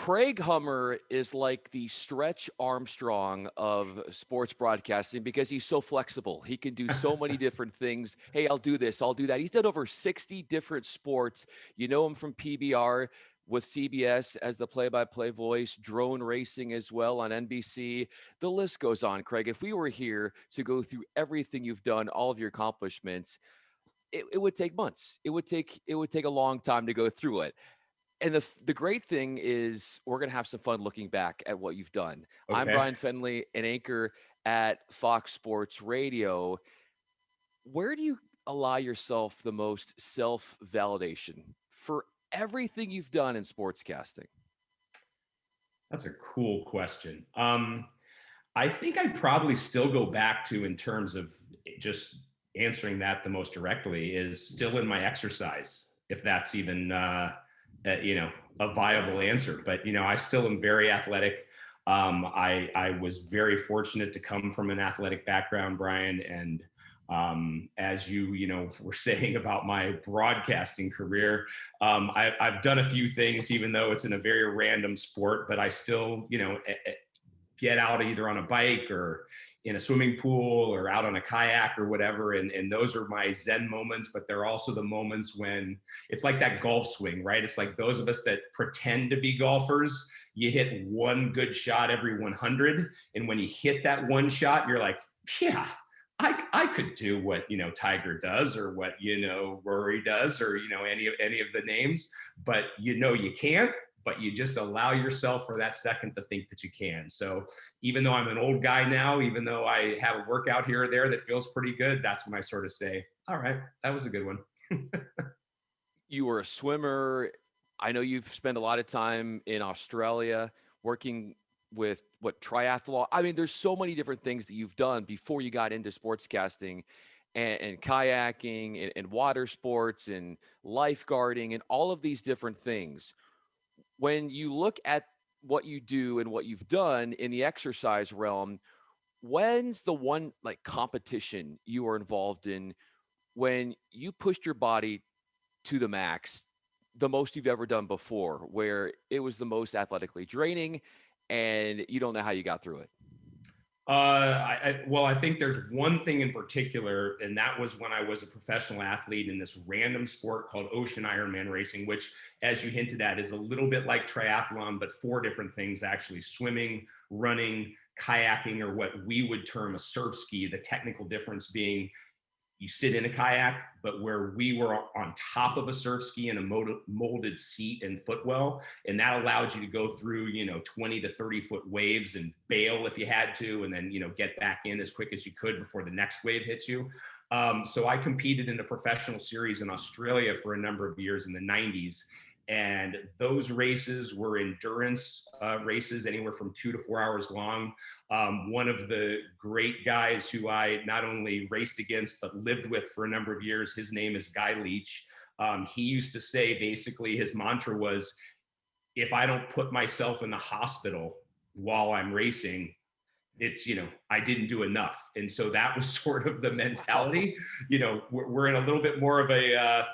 Craig Hummer is like the Stretch Armstrong of sports broadcasting because he's so flexible. He can do so many different things. Hey, I'll do this, I'll do that. He's done over 60 different sports. You know him from PBR with CBS as the play-by-play voice, drone racing as well on NBC. The list goes on, Craig. If we were here to go through everything you've done, all of your accomplishments, it would take months. It would take a long time to go through it. And the great thing is we're going to have some fun looking back at what you've done. I'm Okay. Bryan Fenley, an anchor at Fox Sports Radio. Where do you allow yourself the most self-validation for everything you've done in sportscasting? That's a cool question. I think I'd probably still go back to, in terms of just answering that the most directly, is still in my exercise, if that's even, a viable answer. But, I still am very athletic. I was very fortunate to come from an athletic background, Brian. And as you were saying about my broadcasting career, I've done a few things, even though it's in a very random sport, but I still, get out either on a bike or in a swimming pool or out on a kayak or whatever. And those are my Zen moments, but they're also the moments when it's like that golf swing, right? It's like those of us that pretend to be golfers, you hit one good shot every 100. And when you hit that one shot, you're like, yeah, I could do what, Tiger does, or what, Rory does, or, any of the names, but you can't, but you just allow yourself for that second to think that you can. So even though I'm an old guy now, even though I have a workout here or there that feels pretty good, that's when I sort of say, all right, that was a good one. You were a swimmer. I know you've spent a lot of time in Australia working with what triathlon. I mean, there's so many different things that you've done before you got into sportscasting and kayaking and water sports and lifeguarding and all of these different things. When you look at what you do and what you've done in the exercise realm, when's the one like competition you were involved in when you pushed your body to the max, the most you've ever done before, where it was the most athletically draining and you don't know how you got through it? Well, I think there's one thing in particular, and that was when I was a professional athlete in this random sport called ocean Ironman racing, which, as you hinted at, is a little bit like triathlon, but four different things actually: swimming, running, kayaking, or what we would term a surf ski. The technical difference being you sit in a kayak, but where we were on top of a surf ski in a molded seat and footwell. And that allowed you to go through, 20 to 30-foot waves and bail if you had to, and then, get back in as quick as you could before the next wave hits you. So I competed in a professional series in Australia for a number of years in the 90s. And those races were endurance races, anywhere from 2 to 4 hours long. One of the great guys who I not only raced against, but lived with for a number of years, his name is Guy Leach. He used to say, basically, his mantra was, if I don't put myself in the hospital while I'm racing, it's, I didn't do enough. And so that was sort of the mentality. We're in a little bit more of a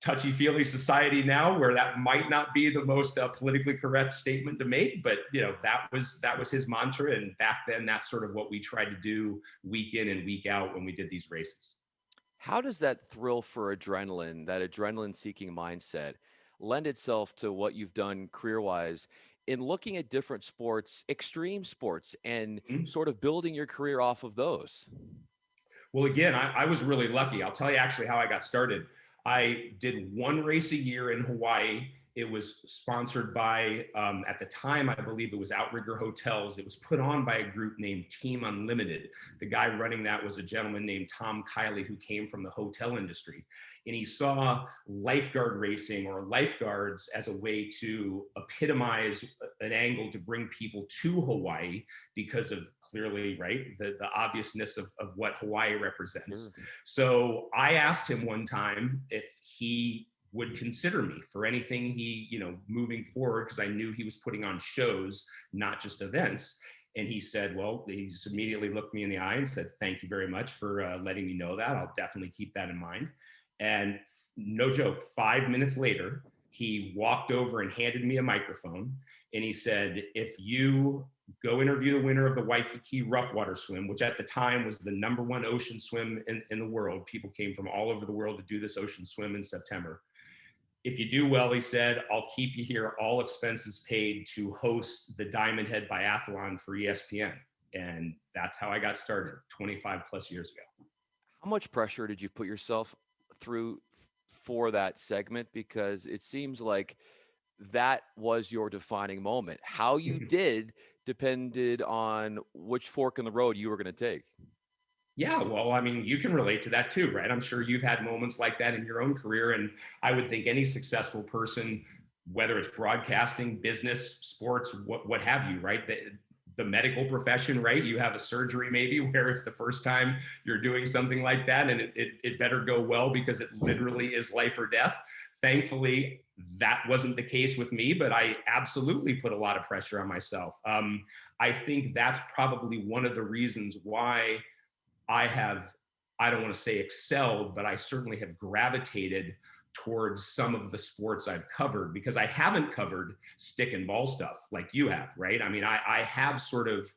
touchy-feely society now, where that might not be the most politically correct statement to make, but that was his mantra. And back then, that's sort of what we tried to do week in and week out when we did these races. How does that thrill for adrenaline, that adrenaline seeking mindset, lend itself to what you've done career wise in looking at different sports, extreme sports, and Mhm. sort of building your career off of those? Well, again, I was really lucky. I'll tell you actually how I got started. I did one race a year in Hawaii. It was sponsored by, at the time, I believe it was Outrigger Hotels. It was put on by a group named Team Unlimited. The guy running that was a gentleman named Tom Kiley, who came from the hotel industry. And he saw lifeguard racing, or lifeguards, as a way to epitomize an angle to bring people to Hawaii because of, clearly, right, the obviousness of what Hawaii represents. Sure. So I asked him one time if he would consider me for anything he, moving forward, because I knew he was putting on shows, not just events. And he said, well, he just immediately looked me in the eye and said, thank you very much for letting me know that. I'll definitely keep that in mind. And no joke, 5 minutes later, he walked over and handed me a microphone, and he said, if you go interview the winner of the Waikiki rough water swim, which at the time was the #1 ocean swim in the world. People came from all over the world to do this ocean swim in September. If you do well, he said, I'll keep you here, all expenses paid, to host the Diamond Head Biathlon for ESPN. And that's how I got started 25 plus years ago. How much pressure did you put yourself through for that segment? Because it seems like that was your defining moment. How you did depended on which fork in the road you were going to take. Yeah, well, I mean, you can relate to that too, right? I'm sure you've had moments like that in your own career. And I would think any successful person, whether it's broadcasting, business, sports, what have you, right? The medical profession, right? You have a surgery maybe where it's the first time you're doing something like that, and it better go well because it literally is life or death. Thankfully, that wasn't the case with me, but I absolutely put a lot of pressure on myself. I think that's probably one of the reasons why I have, I don't want to say excelled, but I certainly have gravitated towards some of the sports I've covered, because I haven't covered stick and ball stuff like you have, right? I mean, I have sort of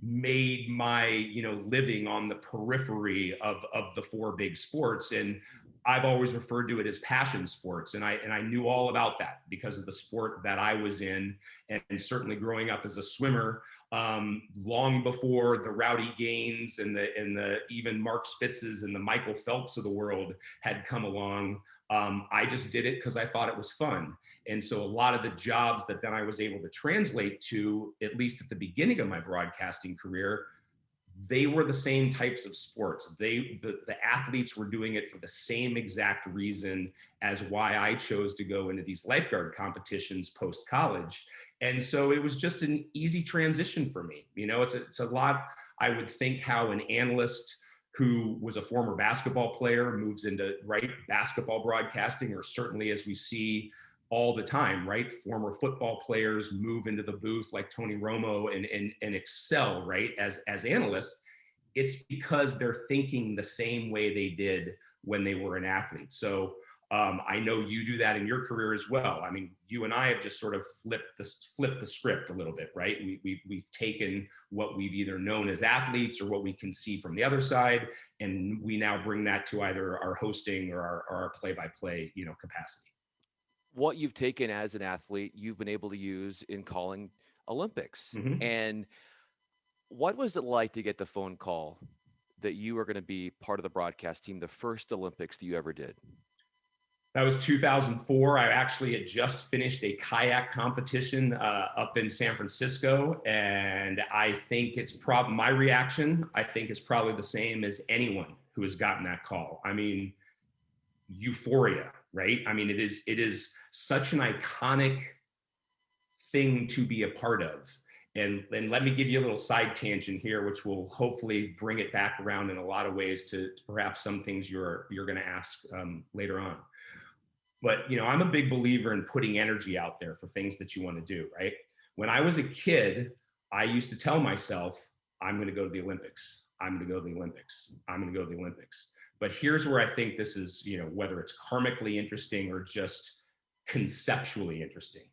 made my, living on the periphery of the four big sports. And I've always referred to it as passion sports. And I knew all about that because of the sport that I was in. And certainly growing up as a swimmer, long before the Rowdy Gaines and the even Mark Spitzes and the Michael Phelps of the world had come along. I just did it because I thought it was fun. And so a lot of the jobs that then I was able to translate to, at least at the beginning of my broadcasting career, they were the same types of sports. The athletes were doing it for the same exact reason as why I chose to go into these lifeguard competitions post college. And so it was just an easy transition for me. It's a lot. I would think how an analyst who was a former basketball player moves into basketball broadcasting, or certainly as we see all the time, right? Former football players move into the booth like Tony Romo and excel, right? As analysts, it's because they're thinking the same way they did when they were an athlete. So I know you do that in your career as well. I mean, you and I have just sort of flipped the script a little bit, right? We've taken what we've either known as athletes or what we can see from the other side, and we now bring that to either our hosting or our play-by-play, capacity. What you've taken as an athlete, you've been able to use in calling Olympics. Mm-hmm. And what was it like to get the phone call that you were going to be part of the broadcast team, the first Olympics that you ever did? That was 2004. I actually had just finished a kayak competition up in San Francisco. And I think my reaction, I think, is probably the same as anyone who has gotten that call. I mean, euphoria, right? I mean, it is such an iconic thing to be a part of. And let me give you a little side tangent here, which will hopefully bring it back around in a lot of ways to perhaps some things you're going to ask later on. But I'm a big believer in putting energy out there for things that you want to do, right? When I was a kid, I used to tell myself, I'm going to go to the Olympics. I'm going to go to the Olympics. I'm going to go to the Olympics. But here's where I think this is, whether it's karmically interesting or just conceptually interesting.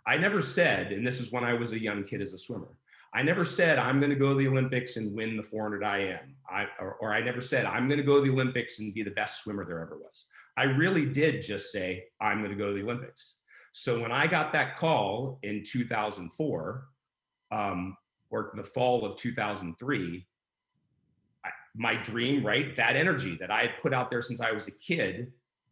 I never said, and this is when I was a young kid as a swimmer, I never said I'm going to go to the Olympics and win the 400 IM. Or I never said I'm going to go to the Olympics and be the best swimmer there ever was. I really did just say I'm going to go to the Olympics. So when I got that call in 2004, or the fall of 2003, my dream, right, that energy that I had put out there since I was a kid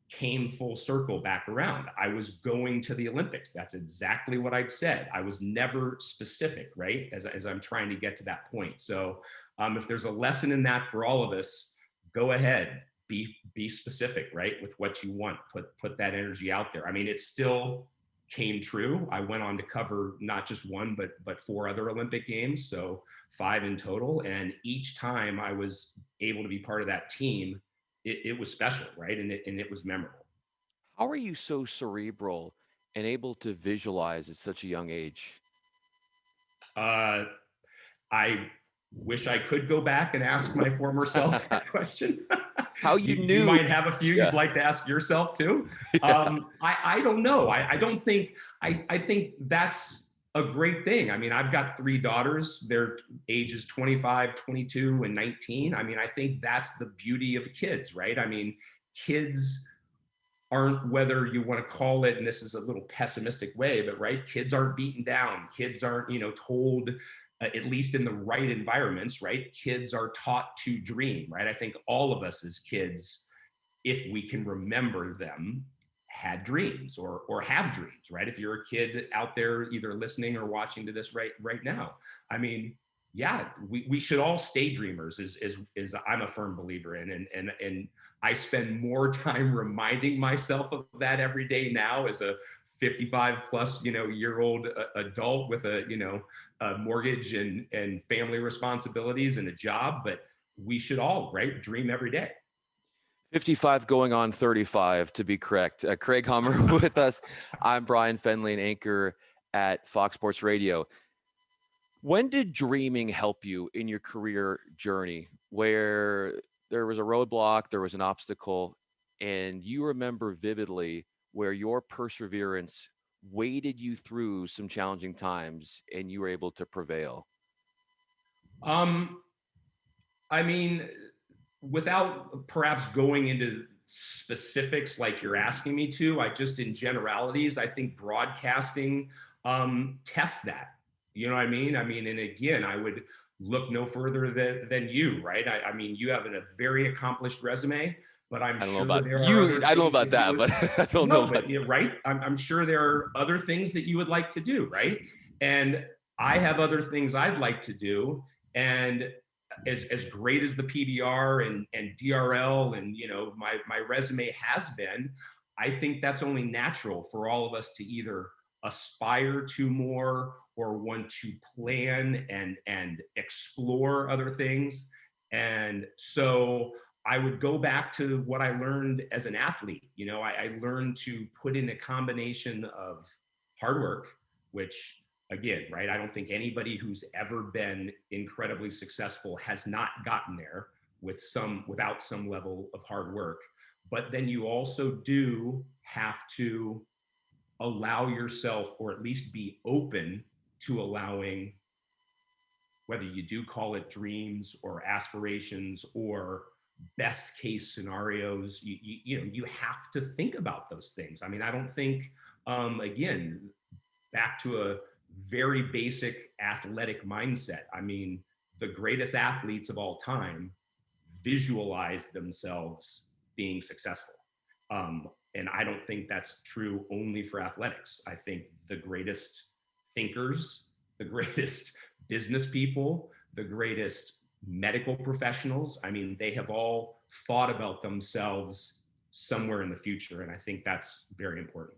came full circle back around. I was going to the Olympics. That's exactly what I'd said. I was never specific, right, as I'm trying to get to that point. So if there's a lesson in that for all of us, go ahead, be specific, right, with what you want. Put that energy out there. I mean, it still came true. I went on to cover not just one, but 4 other Olympic Games, so 5 in total. And each time I was able to be part of that team, it was special, right? And it was memorable. How are you so cerebral and able to visualize at such a young age? Uh, I Wish I could go back and ask my former self that question. How You knew? might have a few you'd Yeah. like to ask yourself too. Yeah. I don't know. I don't think, I think that's a great thing. I mean, I've got three daughters. They're ages 25, 22, and 19. I mean, I think that's the beauty of kids, right? I mean, kids aren't, whether you want to call it, and this is a little pessimistic way, but right, kids aren't beaten down. Kids aren't, told, at least in the right environments, right? Kids are taught to dream, right? I think all of us as kids, if we can remember them, had dreams or have dreams, right? If you're a kid out there either listening or watching to this right now, I mean, yeah, we should all stay dreamers is I'm a firm believer in. And I spend more time reminding myself of that every day now as a 55 plus, year old adult with a mortgage and family responsibilities and a job. But we should all, right, dream every day. 55 going on 35 to be correct. Craig Hummer with us. I'm Bryan Fenley, an anchor at Fox Sports Radio. When did dreaming help you in your career journey where there was a roadblock, there was an obstacle, and you remember vividly where your perseverance waded you through some challenging times and you were able to prevail? Um, I mean, without perhaps going into specifics like you're asking me to, I just in generalities, I think broadcasting tests that. You know what I mean? I mean, and again, I would look no further than you, right? I mean, you have a very accomplished resume, but I'm I don't know sure about there are you. other I don't know things about that you that, would, but I don't know no, about but you're right. I'm sure there are other things that you would like to do, right? And I have other things I'd like to do. And as great as the PBR and DRL and my resume has been, I think that's only natural for all of us to either aspire to more or want to plan and explore other things. And so I would go back to what I learned as an athlete. I learned to put in a combination of hard work, which again, right? I don't think anybody who's ever been incredibly successful has not gotten there without some level of hard work. But then you also do have to allow yourself, or at least be open to allowing, whether you do call it dreams or aspirations or best case scenarios, you have to think about those things. I mean, I don't think, again, back to a very basic athletic mindset. I mean, the greatest athletes of all time visualize themselves being successful. And I don't think that's true only for athletics. I think the greatest thinkers, the greatest business people, the greatest medical professionals, I mean, they have all thought about themselves somewhere in the future. And I think that's very important.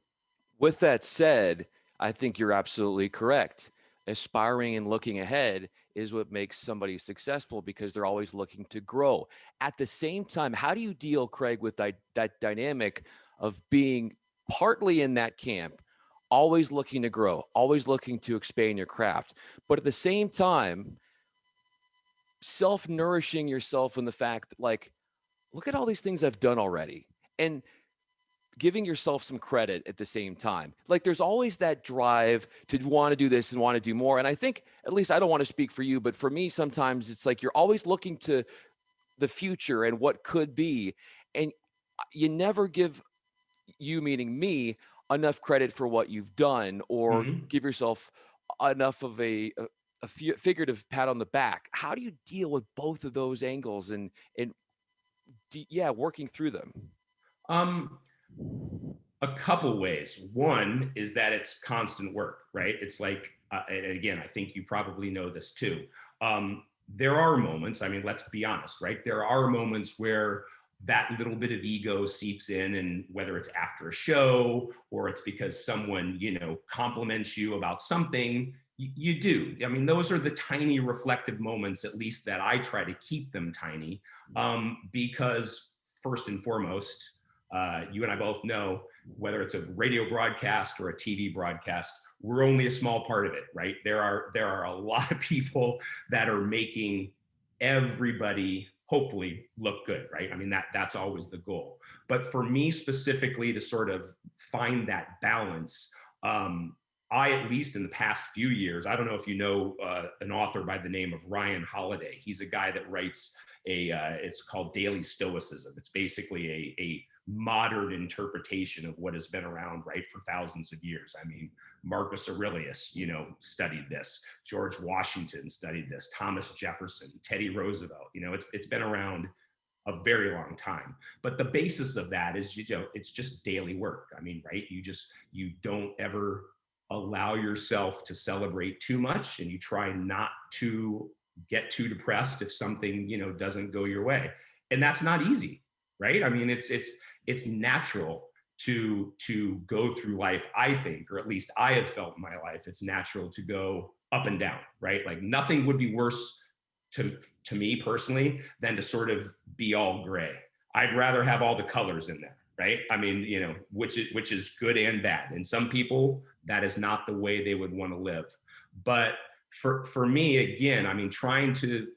With that said, I think you're absolutely correct. Aspiring and looking ahead is what makes somebody successful because they're always looking to grow. At the same time, how do you deal, Craig, with that dynamic of being partly in that camp, always looking to grow, always looking to expand your craft, but at the same time, self-nourishing yourself in the fact that, like, look at all these things I've done already. And giving yourself some credit at the same time. Like there's always that drive to want to do this and want to do more. And I think, at least I don't want to speak for you, but for me, sometimes it's like you're always looking to the future and what could be. And you never give, you meaning me, enough credit for what you've done or Mm-hmm. give yourself enough of a figurative pat on the back. How do you deal with both of those angles and yeah, working through them? Um, a couple ways. One is that it's constant work, right? It's like, and again, I think you probably know this too. There are moments, I mean, let's be honest, right? There are moments where that little bit of ego seeps in, and whether it's after a show or it's because someone, compliments you about something, you do. I mean, those are the tiny reflective moments, at least that I try to keep them tiny, because first and foremost, you and I both know, whether it's a radio broadcast or a TV broadcast, we're only a small part of it, right? There are a lot of people that are making everybody hopefully look good, right? I mean, that's always the goal. But for me specifically to sort of find that balance, I, at least in the past few years, I don't know if you know an author by the name of Ryan Holiday. He's a guy that writes it's called Daily Stoicism. It's basically a modern interpretation of what has been around, right, for thousands of years. I mean, Marcus Aurelius, studied this. George Washington studied this. Thomas Jefferson, Teddy Roosevelt. It's been around a very long time. But the basis of that is, it's just daily work. I mean, right? You don't ever allow yourself to celebrate too much, and you try not to get too depressed if something, doesn't go your way. And that's not easy, right? I mean, it's natural to go through life, I think, or at least I have felt in my life, it's natural to go up and down, right? Like nothing would be worse to me personally than to sort of be all gray. I'd rather have all the colors in there, right? I mean, which is good and bad. And some people, that is not the way they would want to live. But for me, again, I mean, trying to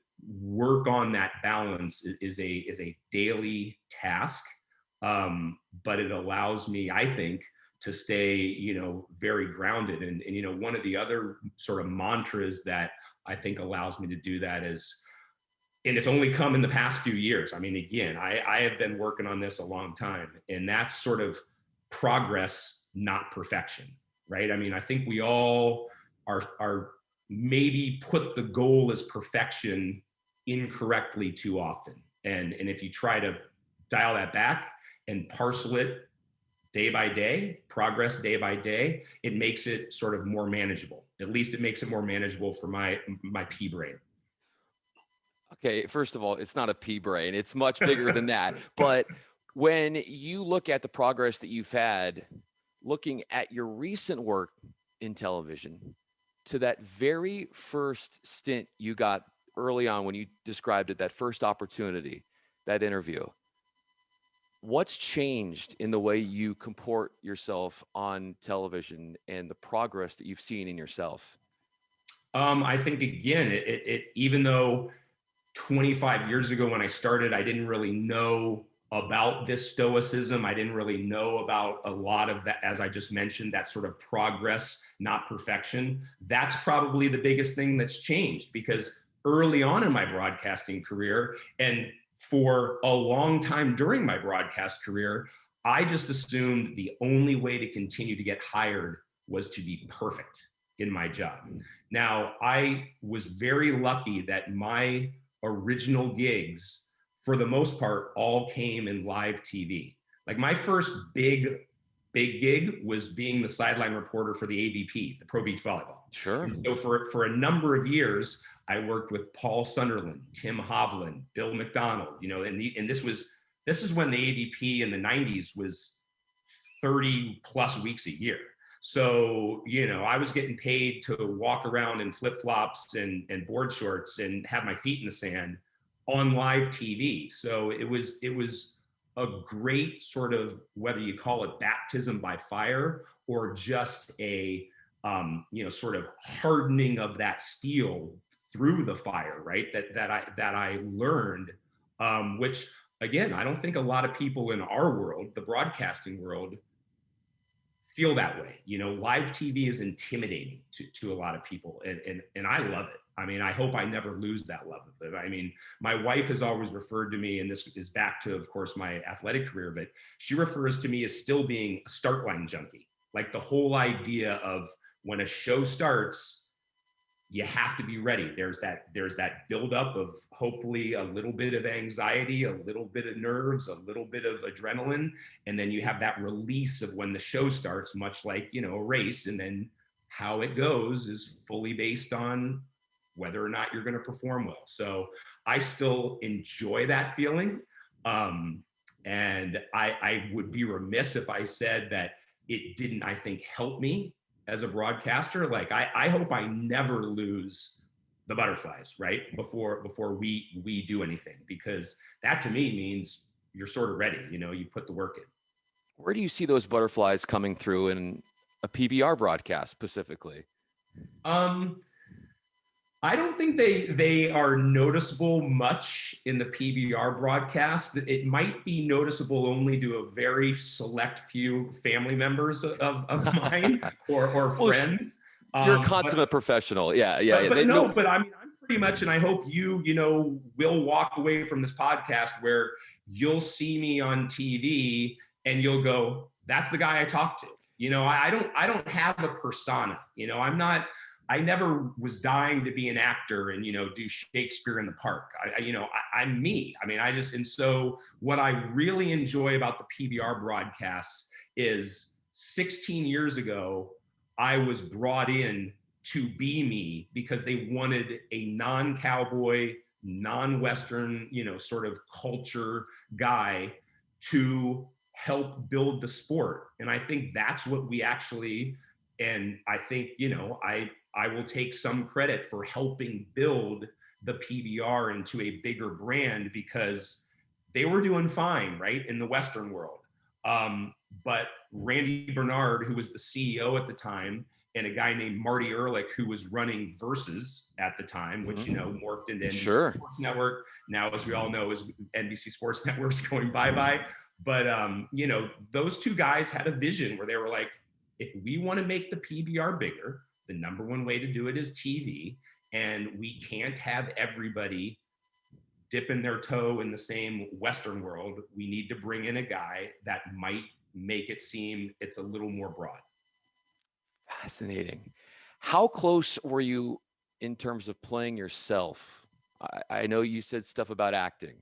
work on that balance is a daily task. But it allows me, I think, to stay, very grounded. And one of the other sort of mantras that I think allows me to do that is, and it's only come in the past few years. I mean, again, I have been working on this a long time, and that's sort of progress, not perfection, right? I mean, I think we all are maybe put the goal as perfection incorrectly too often. And if you try to dial that back and parcel it day by day, progress day by day, it makes it sort of more manageable. At least it makes it more manageable for my pea brain. Okay, first of all, it's not a pea brain. It's much bigger than that. But when you look at the progress that you've had, looking at your recent work in television to that very first stint you got early on when you described it, that first opportunity, that interview, what's changed in the way you comport yourself on television and the progress that you've seen in yourself? I think, again, it even though 25 years ago when I started, I didn't really know about this stoicism. I didn't really know about a lot of that, as I just mentioned, that sort of progress, not perfection. That's probably the biggest thing that's changed, because early on in my broadcasting career, and for a long time during my broadcast career, I just assumed the only way to continue to get hired was to be perfect in my job. Now, I was very lucky that my original gigs, for the most part, all came in live TV. Like my first big gig was being the sideline reporter for the AVP, the Pro Beach Volleyball. Sure. And so for a number of years, I worked with Paul Sunderland, Tim Hovland, Bill McDonald, and this is when the AVP in the 90s was 30 plus weeks a year. So, I was getting paid to walk around in flip-flops and board shorts and have my feet in the sand on live TV. So it was a great sort of, whether you call it baptism by fire or just a, sort of hardening of that steel through the fire, right? That I learned, which again, I don't think a lot of people in our world, the broadcasting world, feel that way. Live TV is intimidating to a lot of people, and I love it. I mean, I hope I never lose that love of it. I mean, my wife has always referred to me, and this is back to, of course, my athletic career, but she refers to me as still being a start line junkie. Like the whole idea of when a show starts, you have to be ready. There's that buildup of hopefully a little bit of anxiety, a little bit of nerves, a little bit of adrenaline. And then you have that release of when the show starts, much like, a race. And then how it goes is fully based on whether or not you're going to perform well. So I still enjoy that feeling. And I would be remiss if I said that it didn't, I think, help me as a broadcaster. Like I hope I never lose the butterflies, right? Before we do anything, because that to me means you're sort of ready, you put the work in. Where do you see those butterflies coming through? And a PBR broadcast specifically? Um, I don't think they are noticeable much in the PBR broadcast. It might be noticeable only to a very select few family members of mine or Well, friends. you're a But consummate professional. Yeah, yeah, yeah. but no, No, but I mean, I'm pretty much, and I hope you know will walk away from this podcast where you'll see me on TV and you'll go, that's the guy I talked to. You know, I don't have a persona. You know, I never was dying to be an actor and, you know, do Shakespeare in the Park. I'm me. I mean, and so what I really enjoy about the PBR broadcasts is 16 years ago, I was brought in to be me because they wanted a non-cowboy, non-Western, you know, sort of culture guy to help build the sport. And I think that's what we actually, and I think, you know, I will take some credit for helping build the PBR into a bigger brand because they were doing fine, right, in the Western world. But Randy Bernard, who was the CEO at the time, and a guy named Marty Ehrlich, who was running Versus at the time, which, you know, morphed into NBC sure. Sports Network. Now, as we all know, is NBC Sports Network's going bye-bye. But, you know, those two guys had a vision where they were like, if we want to make the PBR bigger, the number one way to do it is TV. And we can't have everybody dipping their toe in the same Western world. We need to bring in a guy that might make it seem it's a little more broad. Fascinating. How close were you in terms of playing yourself? I know you said stuff about acting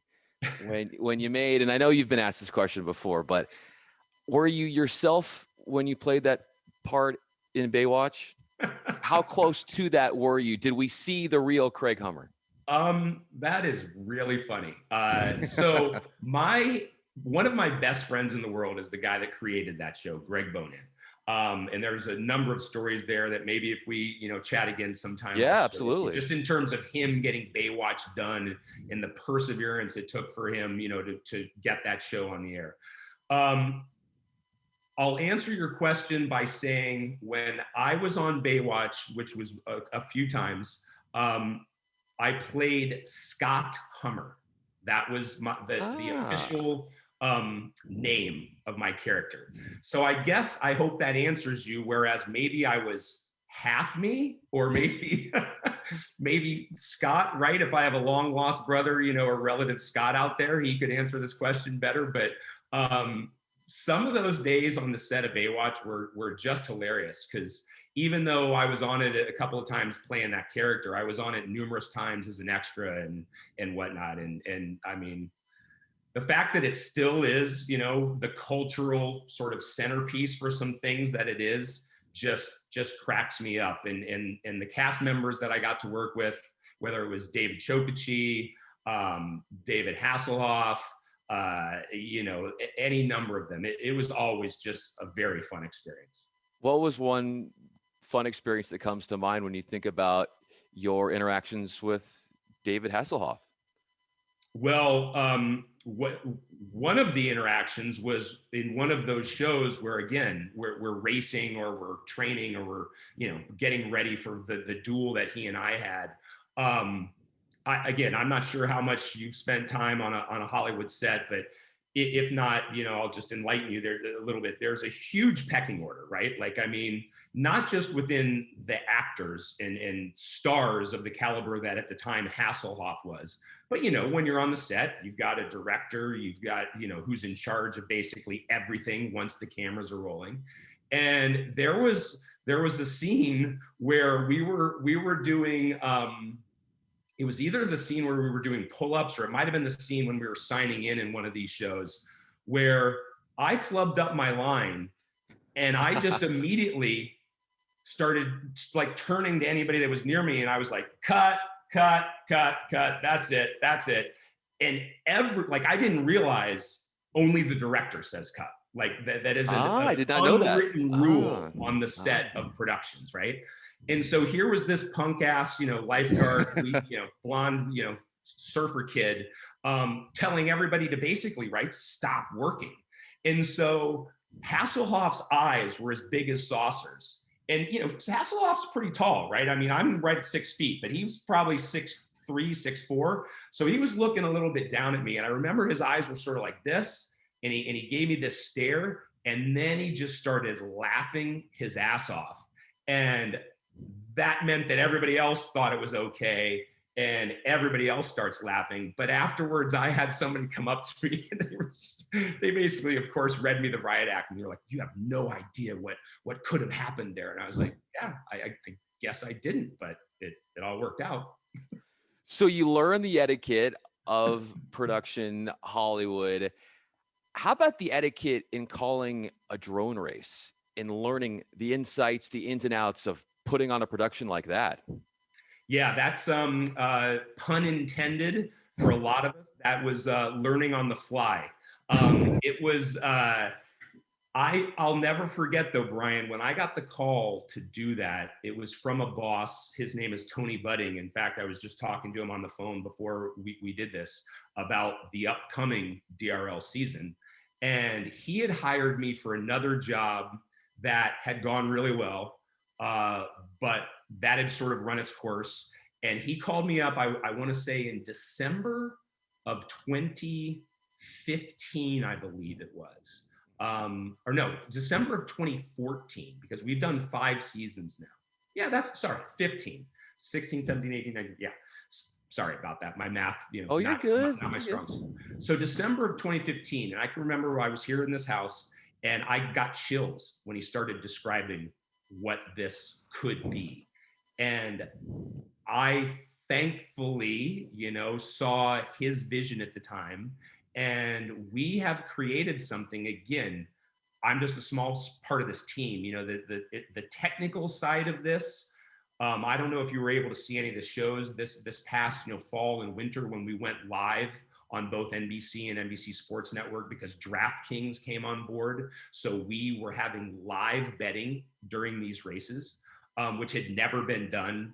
when you made, and I know you've been asked this question before, but were you yourself when you played that part in Baywatch? How close to that were you? Did we see the real Craig Hummer? That is really funny. So one of my best friends in the world is the guy that created that show, Greg Bonin. And there's a number of stories there that maybe if we, you know, chat again sometime. Yeah, absolutely. Just in terms of him getting Baywatch done and the perseverance it took for him, you know, to get that show on the air. I'll answer your question by saying when I was on Baywatch, which was a few times, I played Scott Hummer. That was the official name of my character. So I guess I hope that answers you. Whereas maybe I was half me, or maybe maybe Scott, right? If I have a long lost brother, you know, or relative Scott out there, he could answer this question better. But some of those days on the set of Baywatch were just hilarious because even though I was on it a couple of times playing that character, I was on it numerous times as an extra and whatnot. And I mean, the fact that it still is, you know, the cultural sort of centerpiece for some things that it is just cracks me up. And the cast members that I got to work with, whether it was David Chokachi, David Hasselhoff, you know, any number of them, it was always just a very fun experience. What was one fun experience that comes to mind when you think about your interactions with David Hasselhoff? Well, one of the interactions was in one of those shows where, again, we're racing or we're training or we're, you know, getting ready for the duel that he and I had. Again, I'm not sure how much you've spent time on a Hollywood set, but if not, you know, I'll just enlighten you there a little bit. There's a huge pecking order, right? Like, I mean, not just within the actors and stars of the caliber that at the time Hasselhoff was, but, you know, when you're on the set, you've got a director, you've got, you know, who's in charge of basically everything once the cameras are rolling. And there was a scene where we were doing, it was either the scene where we were doing pull-ups or it might've been the scene when we were signing in one of these shows where I flubbed up my line and I just immediately started like turning to anybody that was near me and I was like, cut, that's it. And I didn't realize only the director says cut. Like that is I did not know that. Unwritten rule on the set of productions, right? And so here was this punk ass, you know, lifeguard, you know, blonde, you know, surfer kid, telling everybody to basically, right, stop working. And so Hasselhoff's eyes were as big as saucers. And, Hasselhoff's pretty tall, right? I mean, I'm right at 6 feet, but he was probably 6'3", 6'4". So he was looking a little bit down at me. And I remember his eyes were sort of like this. And he gave me this stare. And then he just started laughing his ass off. And that meant that everybody else thought it was okay. And everybody else starts laughing. But afterwards, I had somebody come up to me and they basically, of course, read me the riot act. And they were like, you have no idea what could have happened there. And I was like, yeah, I guess I didn't, but it all worked out. So you learn the etiquette of production Hollywood. How about the etiquette in calling a drone race and learning the insights, the ins and outs of putting on a production like that? Yeah, that's pun intended for a lot of us. That was learning on the fly. It was I'll never forget though, Bryan, when I got the call to do that, it was from a boss. His name is Tony Budding. In fact, I was just talking to him on the phone before we did this about the upcoming DRL season. And he had hired me for another job that had gone really well, but that had sort of run its course. And he called me up, I want to say in December of 2015, I believe it was. Or no, December of 2014, because we've done 5 seasons now. Yeah, 15, 16, 17, 18, 19. Yeah. Sorry about that. My math, Oh, you're good. Not my strong suit. So December of 2015, and I can remember I was here in this house and I got chills when he started describing what this could be. And I thankfully, saw his vision at the time. And we have created something. Again, I'm just a small part of this team. The technical side of this. I don't know if you were able to see any of the shows this past fall and winter when we went live on both NBC and NBC Sports Network, because DraftKings came on board. So we were having live betting during these races, which had never been done,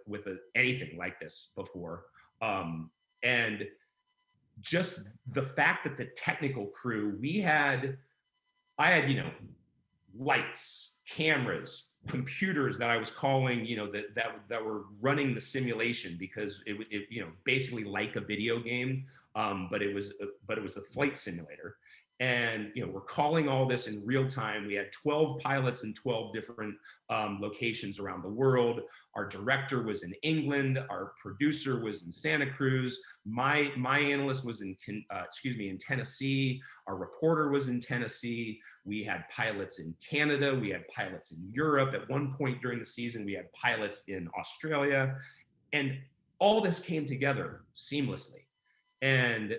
with anything like this before. And just the fact that the technical crew, I had, lights, cameras, computers that I was calling, that were running the simulation, because it basically like a video game, but it was a flight simulator. And we're calling all this in real time. We had 12 pilots in 12 different locations around the world. Our director was in England. Our producer was in Santa Cruz. My analyst was in Tennessee. Our reporter was in Tennessee. We had pilots in Canada. We had pilots in Europe. At one point during the season, we had pilots in Australia, and all this came together seamlessly. And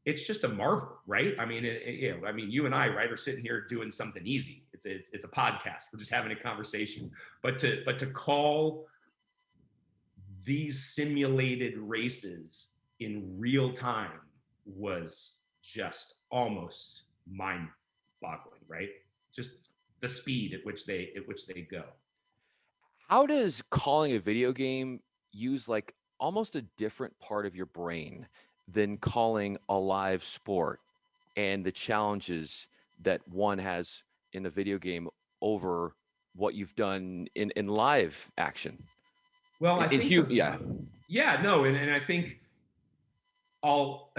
it's just a marvel, right? I mean, you and I, right, are sitting here doing something easy. It's a podcast. We're just having a conversation. But to call these simulated races in real time was just almost mind-boggling, right? Just the speed at which they go. How does calling a video game use like almost a different part of your brain than calling a live sport, and the challenges that one has in a video game over what you've done in live action? Well, I think, Yeah. yeah, no, and I think I'll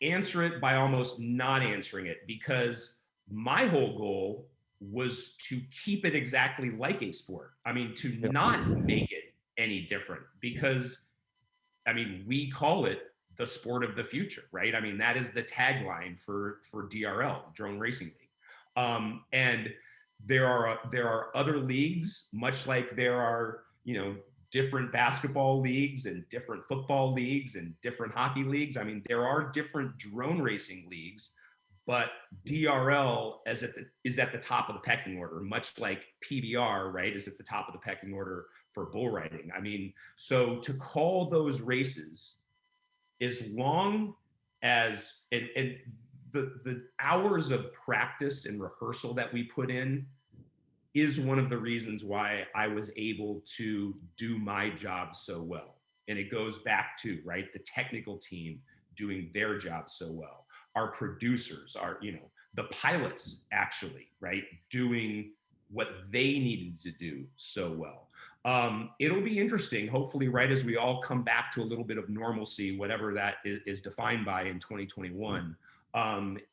answer it by almost not answering it, because my whole goal was to keep it exactly like a sport. I mean, to not make it any different, because we call it the sport of the future, right? I mean, that is the tagline for DRL, Drone Racing League. And there are other leagues, much like there are, different basketball leagues and different football leagues and different hockey leagues. I mean, there are different drone racing leagues, but DRL is at the top of the pecking order, much like PBR, right, is at the top of the pecking order for bull riding. I mean, so to call those races, as long as and the hours of practice and rehearsal that we put in is one of the reasons why I was able to do my job so well. And it goes back to, right, the technical team doing their job so well. Our producers, the pilots actually, right, doing what they needed to do so well. It'll be interesting, hopefully, right, as we all come back to a little bit of normalcy, whatever that is defined by in 2021.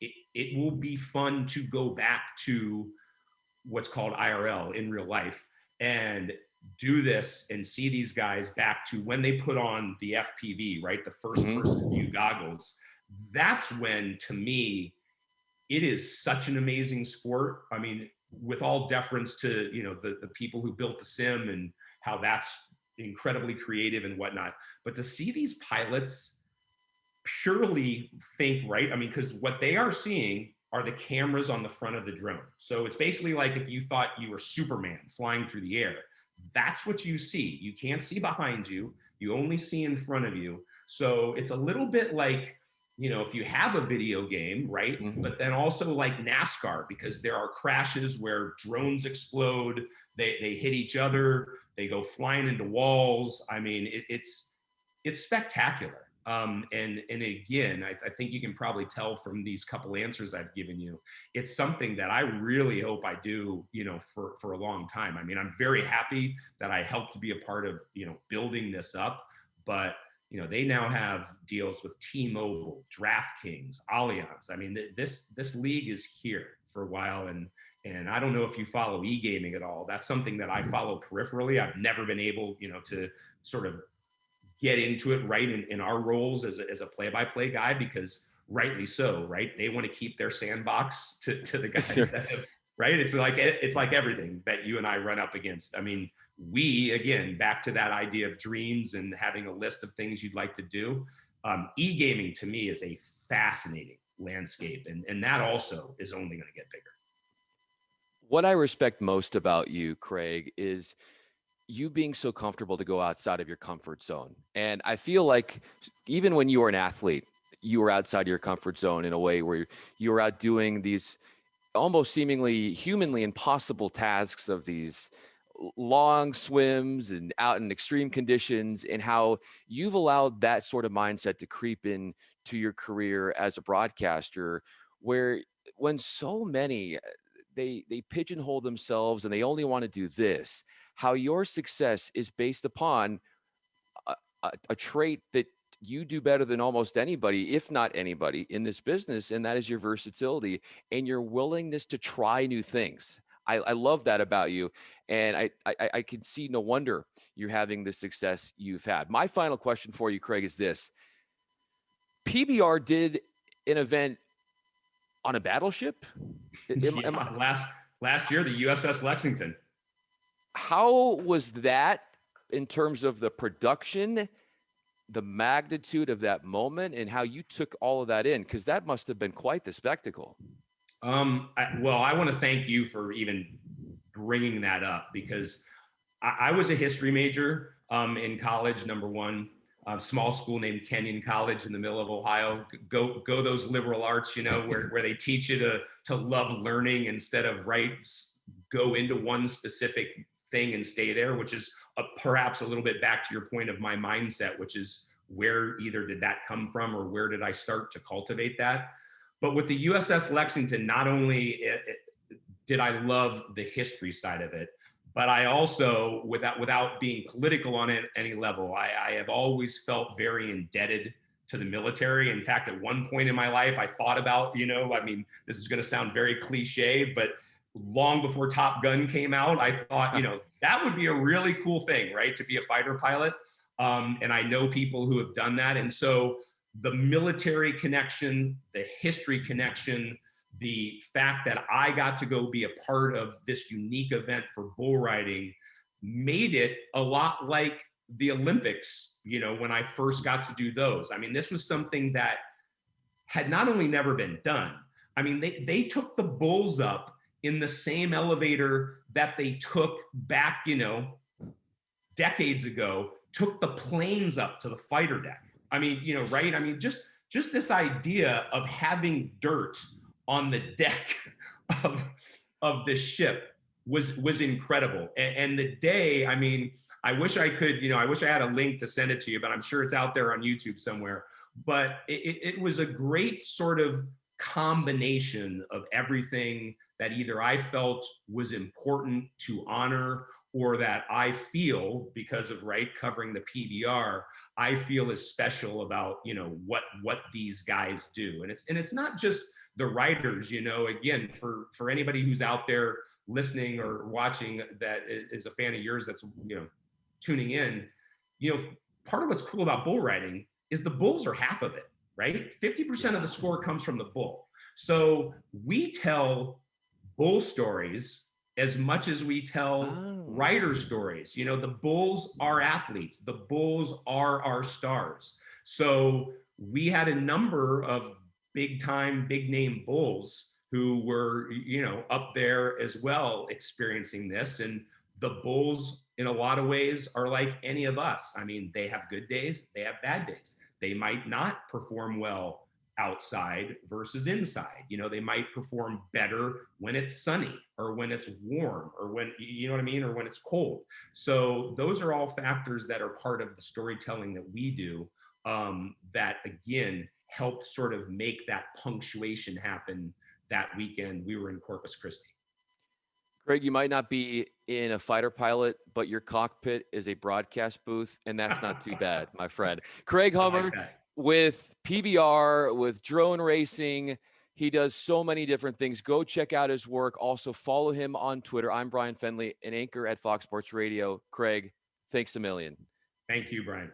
It will be fun to go back to what's called IRL, in real life, and do this and see these guys back to when they put on the FPV, right, the first person view goggles. That's when, to me, it is such an amazing sport. I mean, with all deference to, you know, the people who built the sim and how that's incredibly creative and whatnot, but to see these pilots purely think, right, I mean, because what they are seeing are the cameras on the front of the drone. So it's basically like if you thought you were Superman flying through the air, that's what you see. You can't see behind you, you only see in front of you. So it's a little bit like, you know, if you have a video game, right? But then also like NASCAR, because there are crashes where drones explode, they hit each other, they go flying into walls. I mean, it's spectacular. And again, I think you can probably tell from these couple answers I've given you, it's something that I really hope I do, you know, for a long time. I mean, I'm very happy that I helped to be a part of, you know, building this up, but you know, they now have deals with T-Mobile, DraftKings, Allianz. I mean, this league is here for a while, and I don't know if you follow e-gaming at all. That's something that I follow peripherally. I've never been able, you know, to sort of get into it right in our roles as a play-by-play guy, because rightly so, right? They want to keep their sandbox to the guys that have, right? It's like everything that you and I run up against. I mean, we, again, back to that idea of dreams and having a list of things you'd like to do. E-gaming to me is a fascinating landscape, and that also is only going to get bigger. What I respect most about you, Craig, is you being so comfortable to go outside of your comfort zone. And I feel like even when you were an athlete, you were outside your comfort zone in a way where you were out doing these almost seemingly humanly impossible tasks of these long swims and out in extreme conditions, and how you've allowed that sort of mindset to creep in to your career as a broadcaster, where when so many they pigeonhole themselves and they only want to do this, how your success is based upon a trait that you do better than almost anybody, if not anybody, in this business, and that is your versatility and your willingness to try new things. I love that about you, and I can see no wonder you're having the success you've had. My final question for you, Craig, is this: PBR did an event on a battleship. Last year, the USS Lexington. How was that in terms of the production, the magnitude of that moment, and how you took all of that in? Because that must have been quite the spectacle. I want to thank you for even bringing that up, because I was a history major in college, number one. Small school named Kenyon College in the middle of Ohio. Go those liberal arts, you know, where they teach you to love learning instead of go into one specific thing and stay there, which is perhaps a little bit back to your point of my mindset, which is where either did that come from or where did I start to cultivate that? But with the USS Lexington, not only did I love the history side of it, but I also, without being political on it any level, I have always felt very indebted to the military. In fact, at one point in my life, I thought about, you know, I mean, this is going to sound very cliche, but long before Top Gun came out, I thought, you know, that would be a really cool thing, right? To be a fighter pilot. And I know people who have done that. And so the military connection, the history connection, the fact that I got to go be a part of this unique event for bull riding made it a lot like the Olympics, you know, when I first got to do those. I mean, this was something that had not only never been done, I mean, they took the bulls up in the same elevator that they took back, you know, decades ago, took the planes up to the fighter deck. I mean, you know, right? I mean, just this idea of having dirt on the deck of this ship was incredible. And the day, I mean, I wish I could, you know, I wish I had a link to send it to you, but I'm sure it's out there on YouTube somewhere. But it was a great sort of combination of everything that either I felt was important to honor or that I feel because of covering the PBR, I feel is special about, what these guys do. And it's not just the writers, again, for anybody who's out there listening or watching that is a fan of yours that's, tuning in, part of what's cool about bull riding is the bulls are half of it, right? 50% of the score comes from the bull. So we tell bull stories as much as we tell rider stories. The bulls are athletes. The bulls are our stars. So we had a number of big time, big name bulls who were, up there as well experiencing this. And the bulls, in a lot of ways, are like any of us. I mean, they have good days, they have bad days. They might not perform well outside versus inside. They might perform better when it's sunny or when it's warm or when, you know what I mean, or when it's cold. So those are all factors that are part of the storytelling that we do, that again helped sort of make that punctuation happen that weekend we were in Corpus Christi. Craig, you might not be in a fighter pilot, but your cockpit is a broadcast booth, and that's not too bad, my friend. Craig Hummer, with PBR, with drone racing, he does so many different things. Go check out his work. Also, follow him on Twitter. I'm Bryan Fenley, an anchor at Fox Sports Radio. Craig, thanks a million. Thank you, Brian.